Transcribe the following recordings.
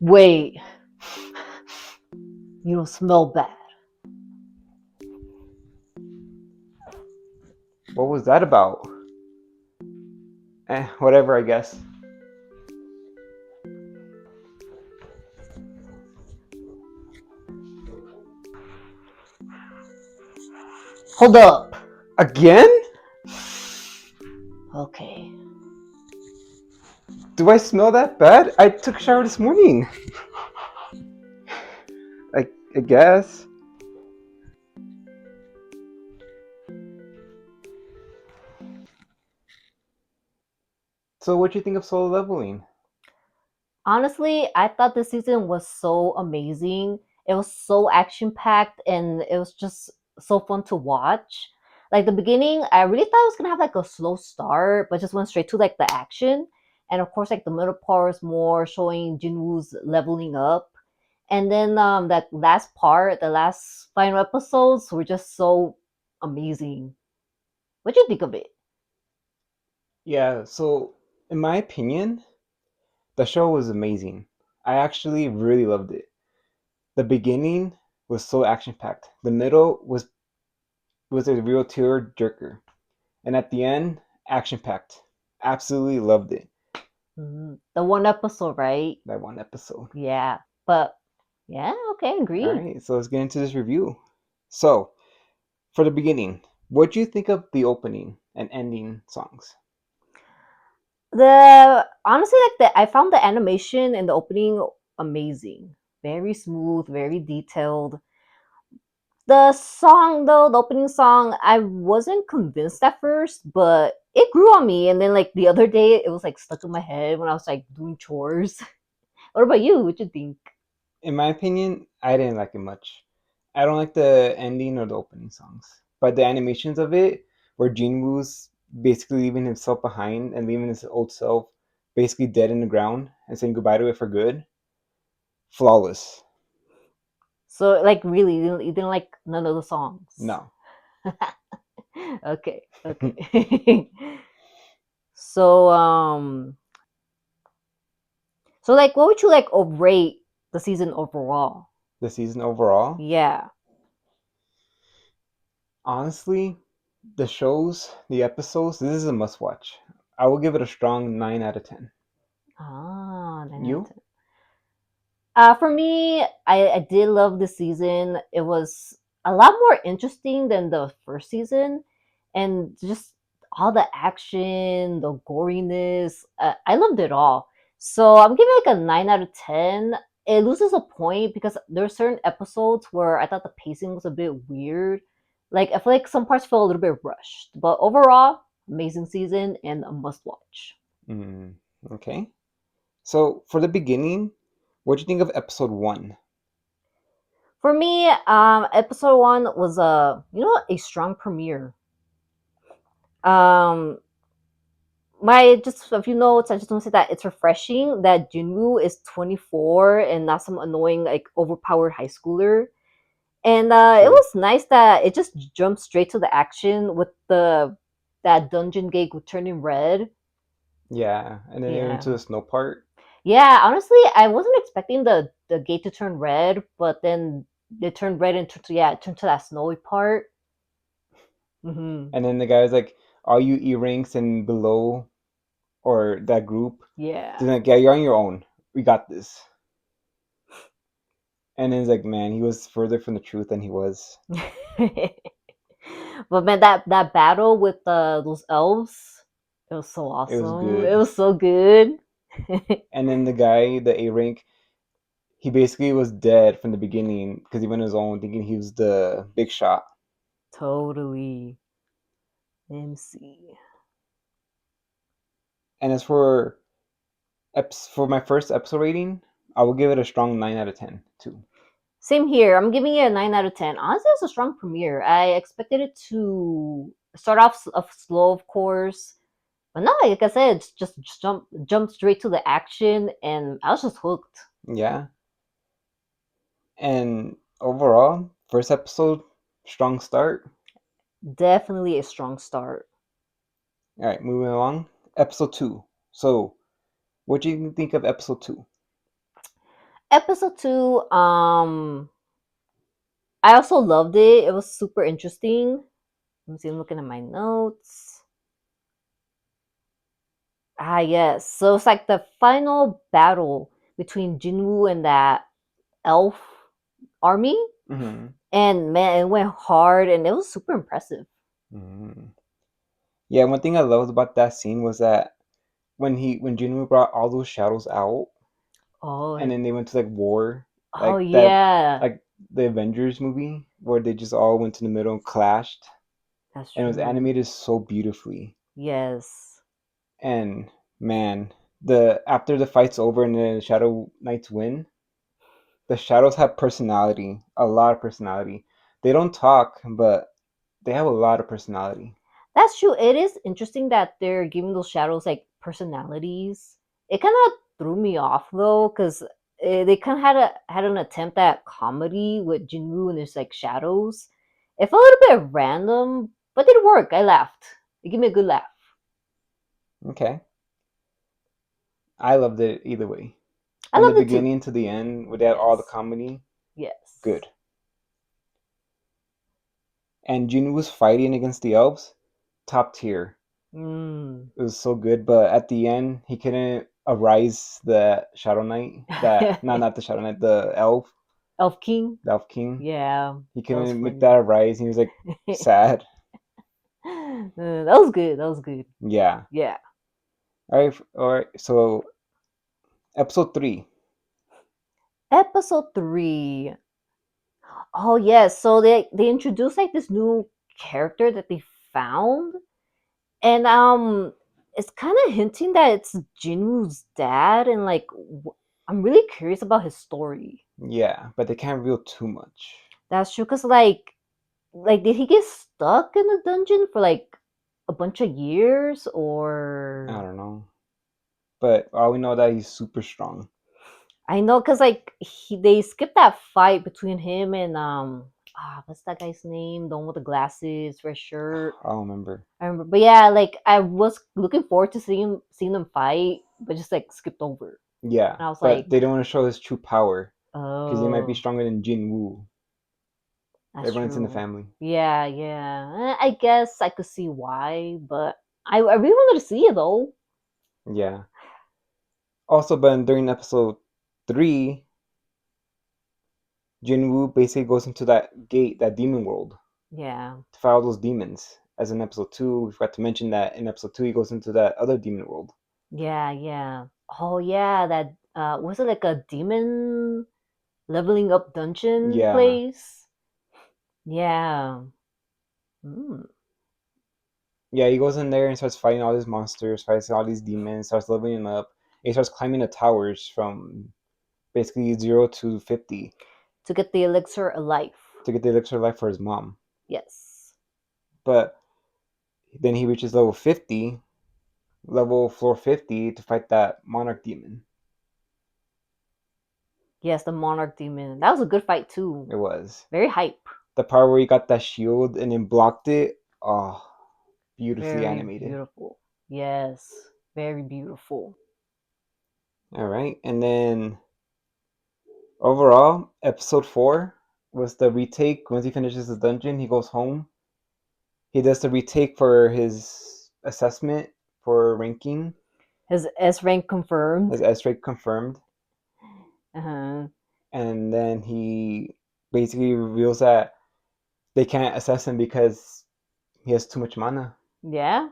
Wait, you don't smell bad. What was that about? Whatever, I guess. Hold up. Again? Okay. Do I smell that bad? I took a shower this morning. I guess. So, what do you think of Solo Leveling? Honestly, I thought this season was so amazing. It was so action packed and it was just so fun to watch. Like the beginning, I really thought it was gonna have like a slow start, but just went straight to like the action. And of course, like the middle part was more showing Jinwoo's leveling up. And then that last part, the last final episodes were just so amazing. What do you think of it? Yeah, so in my opinion, the show was amazing. I actually really loved it. The beginning was so action packed. The middle was a real tear jerker, and at the end, action packed. Absolutely loved it. The one episode, right? That one episode. Yeah, but yeah, okay, All agree. right, so let's get into this review. So, for the beginning, what do you think of the opening and ending songs? The honestly, like I found the animation and the opening amazing. Very smooth, very detailed. The song though, the opening song, I wasn't convinced at first, but it grew on me. And then like the other day, it was like stuck in my head when I was like doing chores. What about you? What you think? In my opinion, I didn't like it much. I don't like the ending or the opening songs, but the animations of it, where Jinwoo's basically leaving himself behind and leaving his old self basically dead in the ground and saying goodbye to it for good, flawless. So like really, you didn't like none of the songs. No. Okay, okay. so so like what would you like rate the season overall? The season overall, Yeah. honestly, the episodes, this is a must watch. I will give it a strong 9 out of 10. Ah, 9 out of You? 10. For me, I did love this season. It was a lot more interesting than the first season, and just all the action, the goriness. I loved it all. So I'm giving it like a 9 out of 10. It loses a point because there are certain episodes where I thought the pacing was a bit weird. Like I feel like some parts felt a little bit rushed, but overall, amazing season and a must watch. Mm, okay. So, for the beginning, what do you think of episode 1? For me, episode one was a strong premiere. Um, my just a few notes. I just want to say that it's refreshing that Jinwoo is 24 and not some annoying like overpowered high schooler. And it True. was nice that it just jumped straight to the action with the that dungeon gate turning red. Yeah, and then you're Yeah, into the snow part. yeah. Honestly, I wasn't expecting the gate to turn red, but then it turned red and it turned to that snowy part. Hmm. And then the guy was like, all you E ranks and below, or that group, Yeah. he's like, yeah, you're on your own. We got this. And then it's like, man, he was further from the truth than he was. But man, that battle with those elves, it was so It was awesome. It good. was so good. And then the guy, the A rank, he basically was dead from the beginning because he went his own, thinking he was the big shot. Totally. MC. And as for my first episode rating, I will give it a strong 9 out of 10 too. Same here. I'm giving it a 9 out of 10. Honestly, it's a strong premiere. I expected it to start off slow, of course, but no, like I said, it's just jump straight to the action, and I was just hooked. Yeah. And overall, first episode, strong start. Definitely a strong start. All right, moving along. Episode 2. So, what do you think of episode 2? Episode 2, I also loved it. It was super interesting. Let me see, I'm looking at my notes. Ah, yes. So it's like the final battle between Jinwoo and that elf army. Hmm. And man, it went hard and it was super impressive. Hmm. Yeah, one thing I loved about that scene was that when Jinwoo brought all those shadows out, and Oh, then they went to like war, oh like that, yeah. like the Avengers movie where they just all went to the middle and clashed, That's and it was true. animated so beautifully. Yes. And man, the after the fight's over and the Shadow Knights win, the shadows have personality, a lot of personality. They don't talk, but they have a lot of personality. That's true. It is interesting that they're giving those shadows like personalities. It kind of threw me off though, because they kind of had an attempt at comedy with Jinwoo and there's like shadows. It felt a little bit random, but it worked. I laughed. It gave me a good laugh. Okay, I loved it either way. I From the loved it too. beginning to the end, where they had all the Yes. comedy, Yes. good. And Jin was fighting against the elves, top tier. Mm. It was so good, but at the end, he couldn't arise the Shadow Knight. That not the Shadow Knight, Elf King. the Elf King. Yeah, He that was couldn't make funny. that arise. And he was like sad. That was good. That was good. Yeah. Yeah. All right. So episode 3. Episode 3. Oh yes, so they introduced like this new character that they found, and it's kind of hinting that it's Jinwoo's dad, and like I'm really curious about his story. Yeah, but they can't reveal too much. That's true, cause like did he get stuck in the dungeon for like a bunch of years, I or don't know. But all we know that he's super strong. I know, cause like they skipped that fight between him and what's that guy's name? The one with the glasses, red shirt. I don't remember. I remember, but yeah, like I was looking forward to seeing them fight, but just like skipped over. Yeah, And I was but like, they don't want to show his true power because he might be oh, stronger than Jin Woo. that's Everyone's in the true. family. Yeah, yeah. I guess I could see why, but I really wanted to see it though. Yeah. Also, but during episode 3, Jin Woo basically goes into that gate, that demon world, Yeah, to fight all those demons. As in episode 2, we forgot to mention that in episode 2 he goes into that other demon world. yeah, yeah. Oh yeah, that was it like a demon leveling up dungeon Yeah. place? Yeah. Mm. Yeah, he goes in there and starts fighting all these monsters, fights all these demons, starts leveling up. He starts climbing the towers from basically 0 to 50 To get the elixir of life. to get the elixir of life for his mom. Yes. But then he reaches level 50, level floor 50 to fight that monarch demon. Yes, the monarch demon. That was a good fight too. It was. Very hype. The part where he got that shield and then blocked it, oh, beautifully Very animated. beautiful. Yes. Very beautiful. All right. And then overall, episode 4 was the retake. Once he finishes the dungeon, he goes home. He does the retake for his assessment for ranking, His S rank confirmed. his S rank confirmed. Uh-huh. And then he basically reveals that they can't assess him because he has too much mana. Yeah.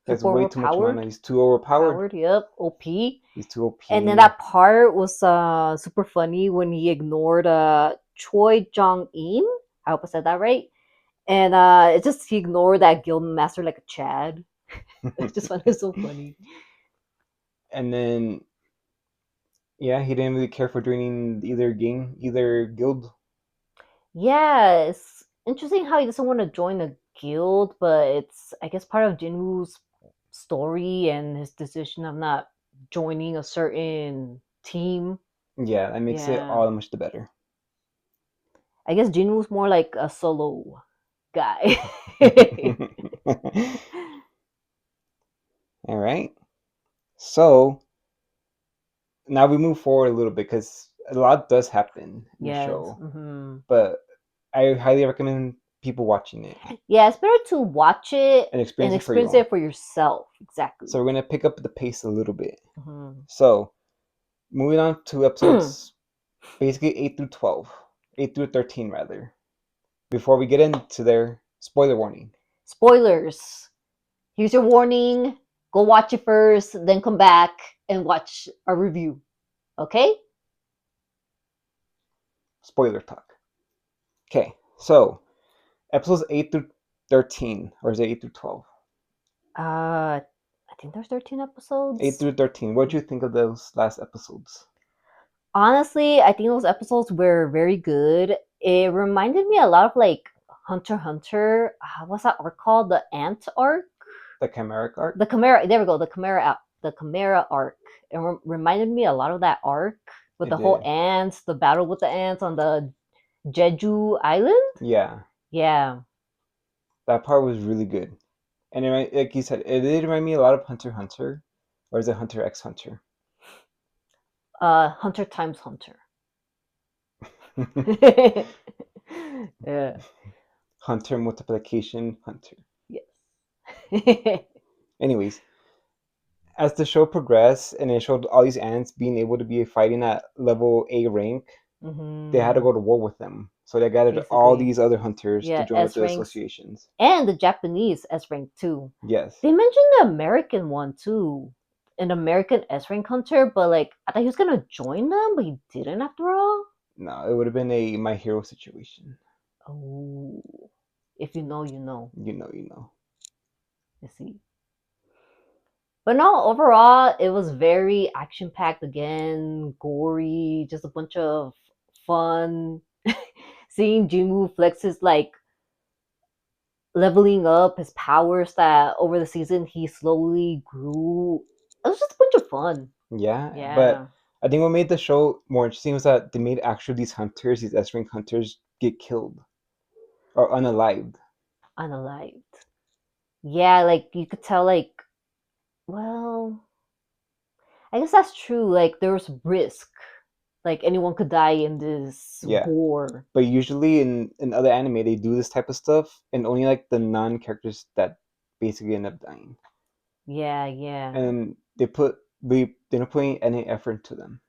He has Super way too much mana. overpowered. He's too overpowered. Powered, yep. OP. He's too And then OP. that part was super funny when he ignored Choi Jong In. I hope I said that right. And it just he ignored that guild master like a Chad. I just found it so funny. And then yeah, he didn't really care for joining either guild. Yeah, it's interesting how he doesn't want to join a guild, but it's I guess part of Jinwoo's story and his decision of not joining a certain team. Yeah, that makes it Yeah, all that much the better. I guess Jinwoo's more like a solo guy. All right. So now we move forward a little bit because a lot does happen in the Yes. show, Hmm. but I highly recommend people watching it Yeah, it's better to watch it and and experience it for your experience own. it for yourself. Exactly. So we're gonna pick up the pace a little bit. Hmm. So moving on to episodes basically 8 through 12, 8 through 13 rather. Before we get into their spoiler warning. Spoilers. Here's your warning. Go watch it first, then come back and watch our review. Okay? Spoiler talk. Okay, so episodes 8 through 13, or is it 8 through 12? I think there's 13 8 episodes. through 13. What do you think of those last episodes? Honestly, I think those episodes were very good. It reminded me a lot of like Hunter x Hunter. What's that arc called? The Ant arc? The Chimeric arc? The Chimera. There we go. The Chimera arc. It reminded me a lot of that arc with It the whole did. ants, the battle with the ants on the Jeju Island. Yeah, Yeah. that part was really good. And like you said, it did remind me a lot of Hunter x Hunter, or is it Hunter x Hunter? Hunter times Hunter. Yeah. Hunter multiplication Hunter. Yes. Anyways, as the show progressed and it showed all these ants being able to be fighting at level A rank, they had to Hmm. go to war with them. So they gathered all Basically. these other hunters to Yeah, join with S the ranks. associations. And the Japanese S rank too. Yes. They mentioned the American one too. An American S rank hunter, but like I thought he was gonna join them, but he didn't after all. No, it would have been a My Hero situation. Oh, if you know, you know. You know, you know. You see. But no, overall, it was very action packed again, gory, just a bunch of fun. Seeing Jinwoo flex his like leveling up his powers that over the season he slowly grew. It was just a bunch of fun. Yeah, Yeah, but I think what made the show more interesting was that they made actually these hunters, these S rank hunters, get killed or unalived. unalived. Yeah, like you could tell, like, well, I guess that's true. Like there was risk. Like anyone could die in this Yeah. war. But usually in other anime they do this type of stuff and only like the non characters that basically end up dying. Yeah, yeah. And they're not putting any effort into them.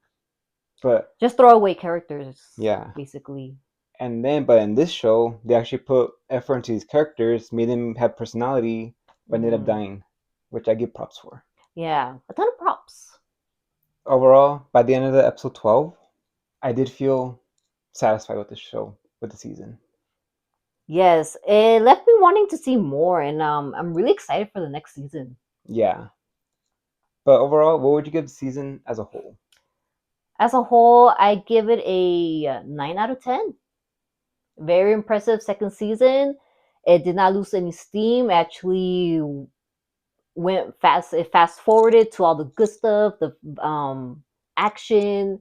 But Just throwaway characters, yeah. basically. And then but in this show they actually put effort into these characters, made them have personality, but ended up Hmm. dying. Which I give props for. Yeah, a ton of props. Overall, by the end of the episode 12, I did feel satisfied with the show, with the season. Yes, it left me wanting to see more, and I'm really excited for the next season. Yeah. But overall, what would you give the season as a whole? As a whole, I give it a 9 out of 10. Very impressive second season. It did not lose any steam. Actually, went fast. It fast forwarded to all the good stuff, the action,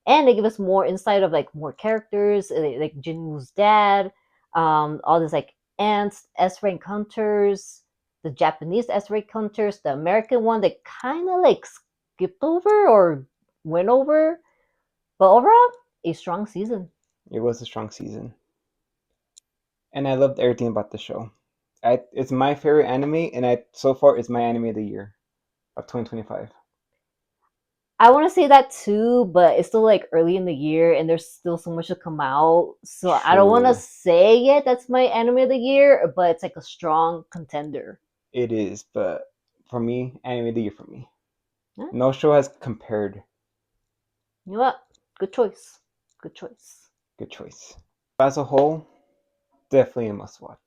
and they give us more insight of like more characters, like Jinwoo's dad, all this like ants, S rank hunters, the Japanese S rank hunters, the American one that kind of like skipped over or went over, but overall, a strong season. It was a strong season. And I loved everything about the show. It's my favorite anime, and so far it's my anime of the year of 2025. I want to say that too, but it's still like early in the year and there's still so much to come out. So I don't want to True. say yet that's my anime of the year, but it's like a strong contender. It is, but for me, anime of the year for me. Yeah. No show has compared. You know what? Good choice. Good choice. Good choice. As a whole, definitely a must watch.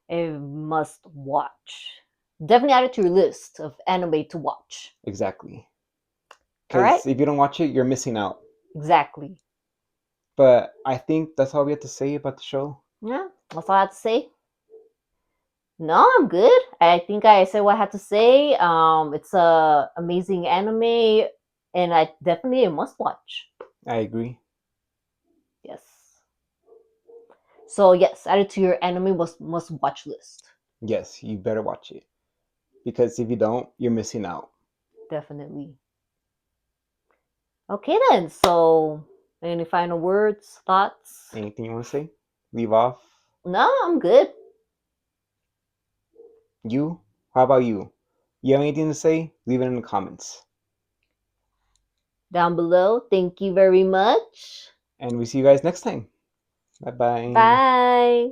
A must watch. Definitely add it to your list of anime to watch. Exactly. All right? Because if you don't watch it, you're missing out. Exactly. But I think that's all we have to say about the show. Yeah, that's all I have to say. No, I'm good. I think I said what I had to say. It's a amazing anime, and I definitely a must watch. I agree. Yes. So yes, add it to your anime must watch list. Yes, you better watch it. Because if you don't, you're missing out. Definitely. Okay then. So Any final words, thoughts? Anything you want to say? Leave off? No, I'm good. You? How about you? You have anything to say? Leave it in the comments. Down below. Thank you very much. And we see you guys next time. Bye bye. Bye.